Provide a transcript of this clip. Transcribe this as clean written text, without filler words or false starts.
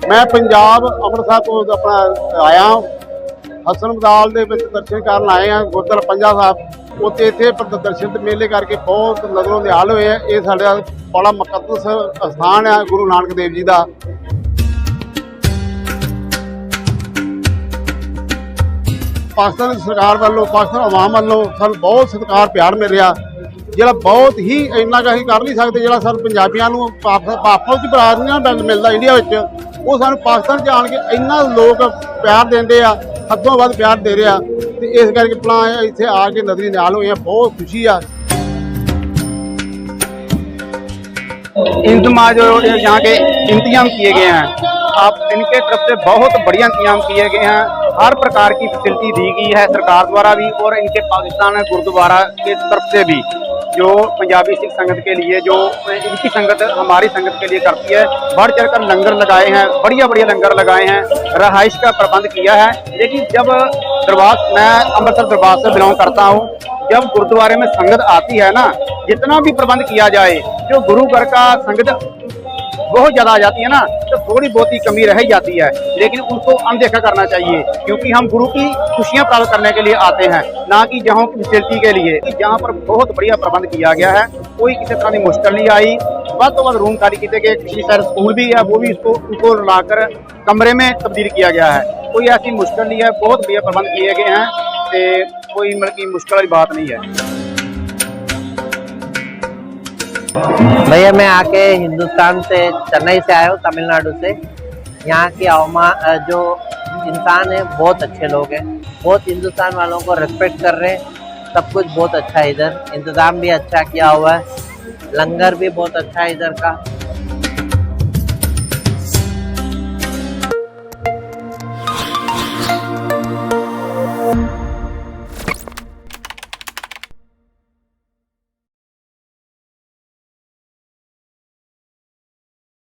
मैं पंजाब अमृतसर तो अपना आया हसन मदाल के दर्शन करन आए हैं गुरुद्वारा पंजा साहब। उत्थे इत्थे दर्शन ते मेले करके बहुत नज़रों निहाल होए हैं। ये साडा बड़ा मुकद्दस स्थान है गुरु नानक देव जी का। पाकिस्तान सरकार वालों पाकिस्तान अवाम वालों सानू बहुत सत्कार प्यार मिल रहा, ਜਿਹੜਾ बहुत ही इन्ना का कर नहीं सकते। ਜਿਹੜਾ ਸਾਨੂੰ ਪੰਜਾਬੀਆਂ ਨੂੰ ਆਪਸ ਵਿੱਚ ਬਰਾਦਰੀਆਂ ਨਾਲ ਮਿਲਦਾ ਇੰਡੀਆ ਵਿੱਚ, ਉਹ ਸਾਨੂੰ ਪਾਕਿਸਤਾਨ 'ਚ ਆਣ ਕੇ ਇੰਨਾ ਲੋਕ ਪਿਆਰ ਦਿੰਦੇ ਆ, ਹੱਦੋਂ ਵੱਧ ਪਿਆਰ ਦੇ ਰਿਹਾ। ਤੇ ਇਸ ਕਰਕੇ ਪਲਾਂ ਇੱਥੇ ਆ ਕੇ ਨਜ਼ਰੀ ਨਿਹਾਲ ਹੋਏ ਆ, बहुत खुशी आ। इंतजाम जो यहाँ के इंतजाम किए गए हैं, आप इनके तरफ से बहुत बढ़िया इंतजाम किए गए हैं। हर प्रकार की फैसिलिटी दी गई है सरकार द्वारा भी और इनके पाकिस्तान गुरुद्वारा के तरफ से भी। जो पंजाबी सिख संगत के लिए जो इनकी संगत हमारी संगत के लिए करती है, बढ़ चढ़कर लंगर लगाए हैं, बढ़िया बढ़िया लंगर लगाए हैं, रहाइश का प्रबंध किया है। लेकिन जब दरबार, मैं अमृतसर दरबार से बिलोंग करता हूँ, जब गुरुद्वारे में संगत आती है ना, जितना भी प्रबंध किया जाए, जो गुरु घर का संगत बहुत ज़्यादा आ जाती है ना, तो थोड़ी बहुत ही कमी रह जाती है। लेकिन उनको अनदेखा करना चाहिए, क्योंकि हम गुरु की खुशियाँ प्राप्त करने के लिए आते हैं, ना कि जहाँ की फैसिलिटी के लिए। जहाँ पर बहुत बढ़िया प्रबंध किया गया है, कोई किसी तरह की मुश्किल नहीं आई। बस तो बस रूम खाली किए गए, किसी साइड स्कूल भी है, वो भी उनको लाकर कमरे में तब्दील किया गया है। कोई ऐसी मुश्किल नहीं है, बहुत बढ़िया प्रबंध किए गए हैं, तो कोई मतलब की मुश्किल वाली बात नहीं है। भैया मैं आके हिंदुस्तान से, चेन्नई से आया हूँ, तमिलनाडु से। यहाँ की जो इंसान है बहुत अच्छे लोग हैं, बहुत हिंदुस्तान वालों को रिस्पेक्ट कर रहे हैं। सब कुछ बहुत अच्छा है, इधर इंतज़ाम भी अच्छा किया हुआ है, लंगर भी बहुत अच्छा है इधर का।